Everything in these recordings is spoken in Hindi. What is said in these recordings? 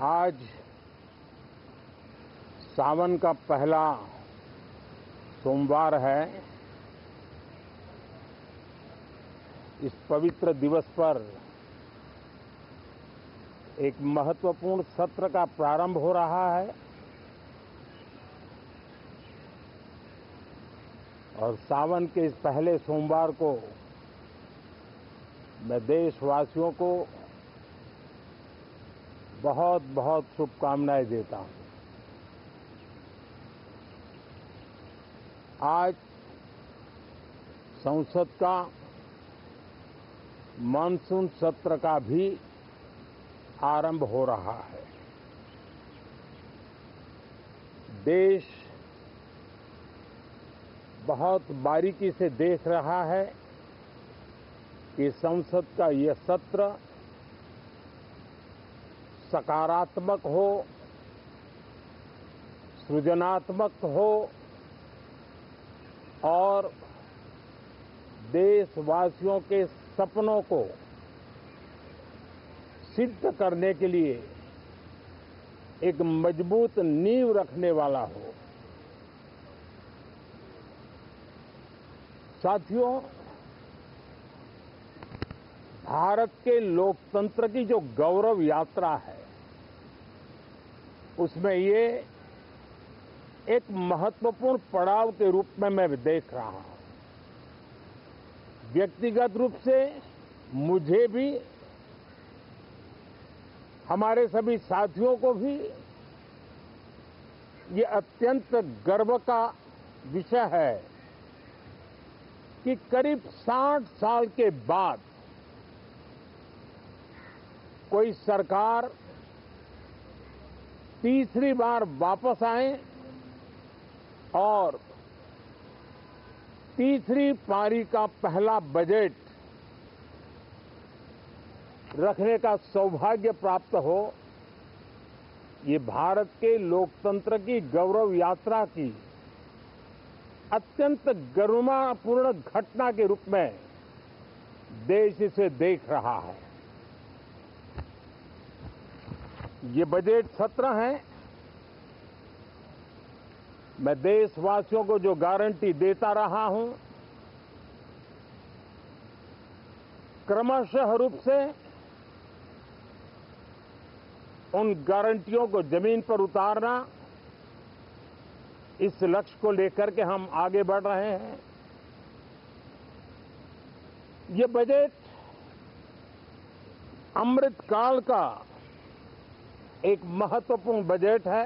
आज सावन का पहला सोमवार है। इस पवित्र दिवस पर एक महत्वपूर्ण सत्र का प्रारंभ हो रहा है और सावन के इस पहले सोमवार को मैं देशवासियों को बहुत बहुत शुभकामनाएं देता हूं। आज संसद का मानसून सत्र का भी आरंभ हो रहा है। देश बहुत बारीकी से देख रहा है कि संसद का यह सत्र सकारात्मक हो, सृजनात्मक हो और देशवासियों के सपनों को सिद्ध करने के लिए एक मजबूत नींव रखने वाला हो। साथियों, भारत के लोकतंत्र की जो गौरव यात्रा है उसमें ये एक महत्वपूर्ण पड़ाव के रूप में मैं देख रहा हूं। व्यक्तिगत रूप से मुझे भी, हमारे सभी साथियों को भी ये अत्यंत गर्व का विषय है कि करीब 60 साल के बाद कोई सरकार तीसरी बार वापस आए और तीसरी पारी का पहला बजट रखने का सौभाग्य प्राप्त हो। ये भारत के लोकतंत्र की गौरव यात्रा की अत्यंत गरिमापूर्ण घटना के रूप में देश इसे देख रहा है। ये बजट सत्र है। मैं देशवासियों को जो गारंटी देता रहा हूं, क्रमशः रूप से उन गारंटियों को जमीन पर उतारना, इस लक्ष्य को लेकर के हम आगे बढ़ रहे हैं। ये बजट अमृतकाल का एक महत्वपूर्ण बजट है।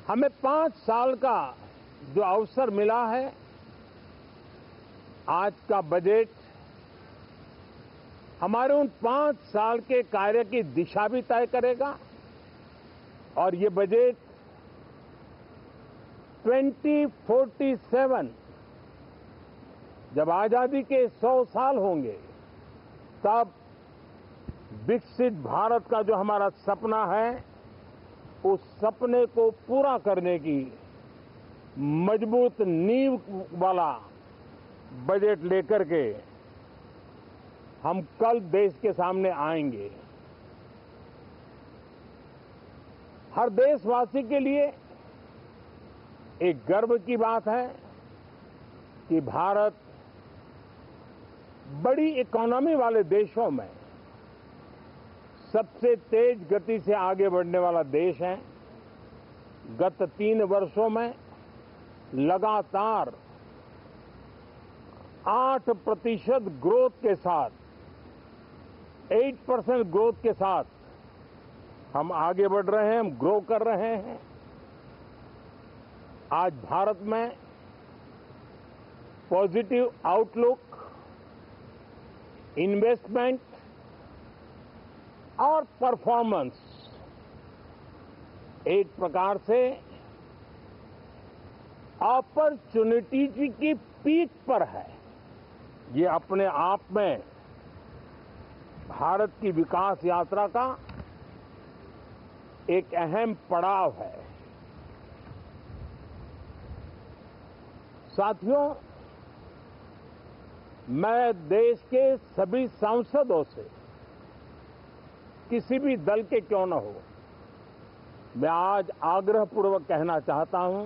हमें 5 साल का जो अवसर मिला है, आज का बजट हमारे उन 5 साल के कार्य की दिशा भी तय करेगा और ये बजट 2047 जब आजादी के 100 साल होंगे तब विकसित भारत का जो हमारा सपना है, उस सपने को पूरा करने की मजबूत नींव वाला बजट लेकर के हम कल देश के सामने आएंगे। हर देशवासी के लिए एक गर्व की बात है कि भारत बड़ी इकोनॉमी वाले देशों में सबसे तेज गति से आगे बढ़ने वाला देश है। गत 3 वर्षों में लगातार 8% ग्रोथ के साथ, 8% ग्रोथ के साथ हम आगे बढ़ रहे हैं, हम ग्रो कर रहे हैं। आज भारत में पॉजिटिव आउटलुक, इन्वेस्टमेंट और परफॉर्मेंस एक प्रकार से अपॉर्चुनिटीज की पीक पर है। ये अपने आप में भारत की विकास यात्रा का एक अहम पड़ाव है। साथियों, मैं देश के सभी सांसदों से किसी भी दल के क्यों न हो, मैं आज आग्रहपूर्वक कहना चाहता हूं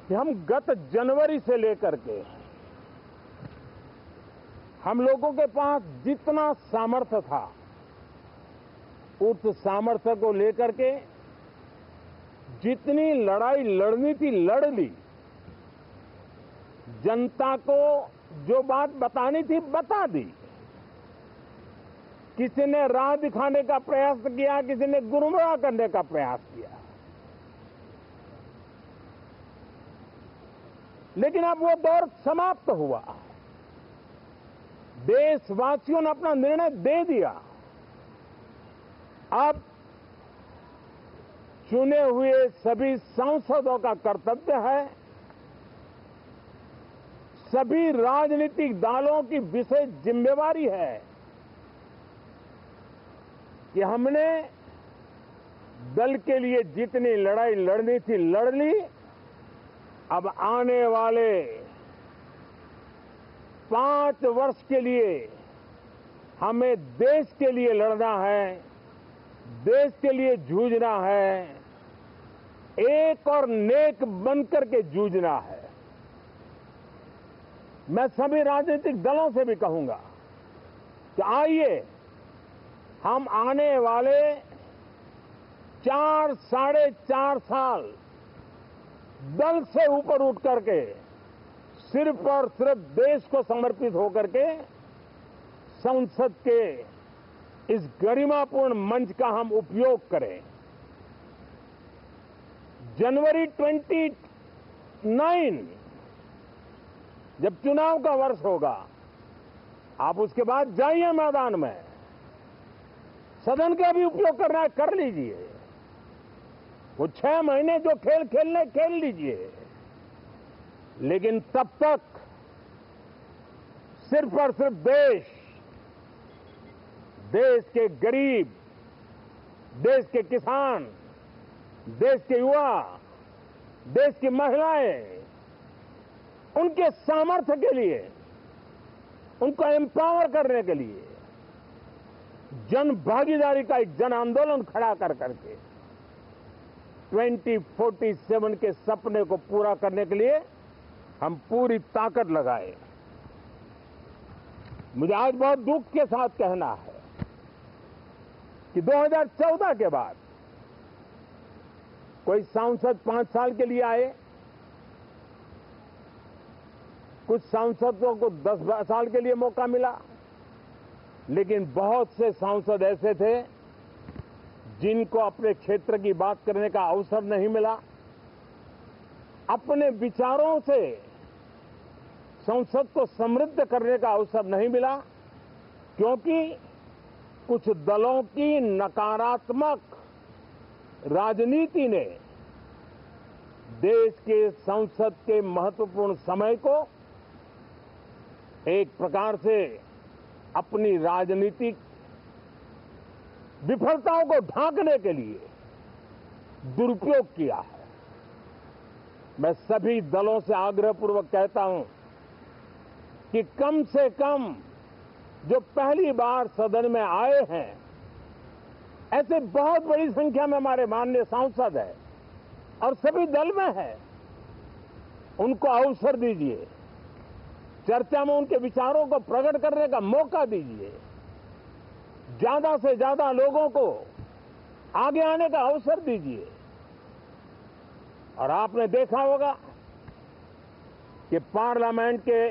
कि हम गत जनवरी से लेकर के हम लोगों के पास जितना सामर्थ्य था, उस सामर्थ्य को लेकर के जितनी लड़ाई लड़नी थी लड़ ली। जनता को जो बात बतानी थी बता दी। किसी ने राह दिखाने का प्रयास किया, किसी ने गुमराह करने का प्रयास किया, लेकिन अब वो दौर समाप्त हुआ। देशवासियों ने अपना निर्णय दे दिया। अब चुने हुए सभी सांसदों का कर्तव्य है, सभी राजनीतिक दलों की विशेष जिम्मेवारी है कि हमने दल के लिए जितनी लड़ाई लड़नी थी लड़ ली। अब आने वाले 5 वर्ष के लिए हमें देश के लिए लड़ना है, देश के लिए जूझना है, एक और नेक बनकर के जूझना है। मैं सभी राजनीतिक दलों से भी कहूंगा कि आइए हम आने वाले 4 साढ़े 4 साल दल से ऊपर उठ करके सिर्फ और सिर्फ देश को समर्पित होकर के संसद के इस गरिमापूर्ण मंच का हम उपयोग करें। जनवरी 29 जब चुनाव का वर्ष होगा, आप उसके बाद जाइए मैदान में, सदन का भी उपयोग करना है कर लीजिए। वो 6 महीने जो खेल खेलने खेल लीजिए, लेकिन तब तक सिर्फ और सिर्फ देश के गरीब, देश के किसान, देश के युवा, देश की महिलाएं, उनके सामर्थ्य के लिए, उनको एम्पावर करने के लिए जन भागीदारी का एक जन आंदोलन खड़ा कर करके 2047 के सपने को पूरा करने के लिए हम पूरी ताकत लगाए। मुझे आज बहुत दुख के साथ कहना है कि 2014 के बाद कोई सांसद 5 साल के लिए आए, कुछ सांसदों को 10 साल के लिए मौका मिला, लेकिन बहुत से सांसद ऐसे थे जिनको अपने क्षेत्र की बात करने का अवसर नहीं मिला, अपने विचारों से संसद को समृद्ध करने का अवसर नहीं मिला, क्योंकि कुछ दलों की नकारात्मक राजनीति ने देश के संसद के महत्वपूर्ण समय को एक प्रकार से अपनी राजनीतिक विफलताओं को ढांकने के लिए दुरुपयोग किया है। मैं सभी दलों से आग्रहपूर्वक कहता हूं कि कम से कम जो पहली बार सदन में आए हैं, ऐसे बहुत बड़ी संख्या में हमारे माननीय सांसद हैं और सभी दल में हैं, उनको अवसर दीजिए, चर्चा में उनके विचारों को प्रकट करने का मौका दीजिए, ज्यादा से ज्यादा लोगों को आगे आने का अवसर दीजिए। और आपने देखा होगा कि पार्लियामेंट के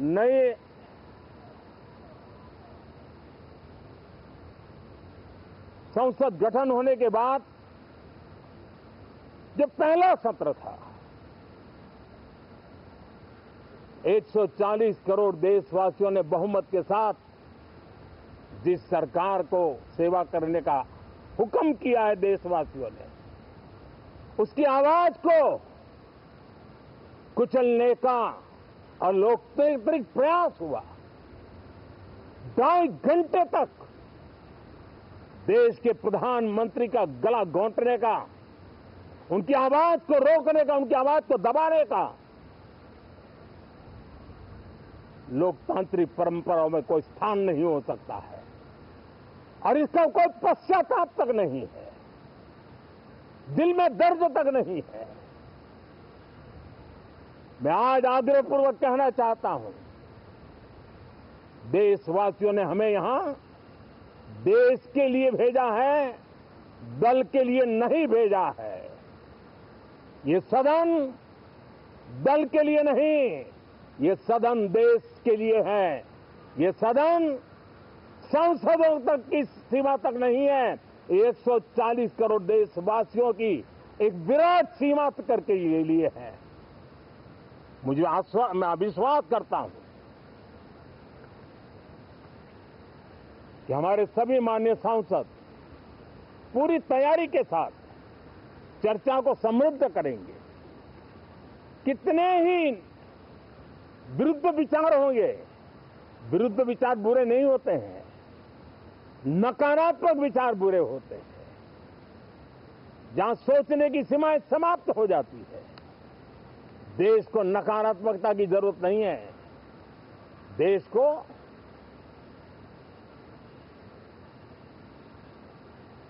नए संसद गठन होने के बाद जब पहला सत्र था, 140 करोड़ देशवासियों ने बहुमत के साथ जिस सरकार को सेवा करने का हुक्म किया है देशवासियों ने, उसकी आवाज को कुचलने का और लोकतांत्रिक प्रयास हुआ। 2.5 घंटे तक देश के प्रधानमंत्री का गला घोंटने का, उनकी आवाज को रोकने का, उनकी आवाज को दबाने का लोकतांत्रिक परंपराओं में कोई स्थान नहीं हो सकता है और इसका कोई पश्चाताप तक नहीं है, दिल में दर्द तक नहीं है। मैं आज आग्रहपूर्वक कहना चाहता हूं, देशवासियों ने हमें यहां देश के लिए भेजा है, दल के लिए नहीं भेजा है। ये सदन दल के लिए नहीं, ये सदन देश के लिए है। ये सदन संसदों तक की सीमा तक नहीं है, 140 करोड़ देशवासियों की एक विराट सीमा करके ये लिए है। मैं विश्वास करता हूं कि हमारे सभी माननीय सांसद पूरी तैयारी के साथ चर्चा को समृद्ध करेंगे। कितने ही विरुद्ध विचार होंगे, विरुद्ध विचार बुरे नहीं होते हैं, नकारात्मक विचार बुरे होते हैं। जहां सोचने की सीमाएं समाप्त हो जाती है, देश को नकारात्मकता की जरूरत नहीं है। देश को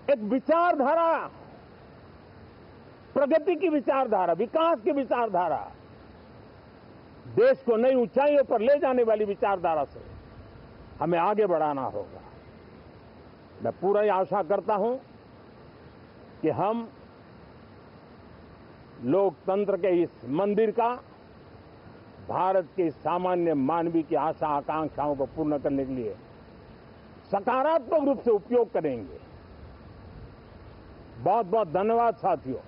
एक विचारधारा, प्रगति की विचारधारा, विकास की विचारधारा, देश को नई ऊंचाइयों पर ले जाने वाली विचारधारा से हमें आगे बढ़ाना होगा। मैं पूरा ही आशा करता हूं कि हम लोकतंत्र के इस मंदिर का भारत के सामान्य मानवीय की आशा आकांक्षाओं को पूर्ण करने के लिए सकारात्मक रूप से उपयोग करेंगे। बहुत बहुत धन्यवाद साथियों।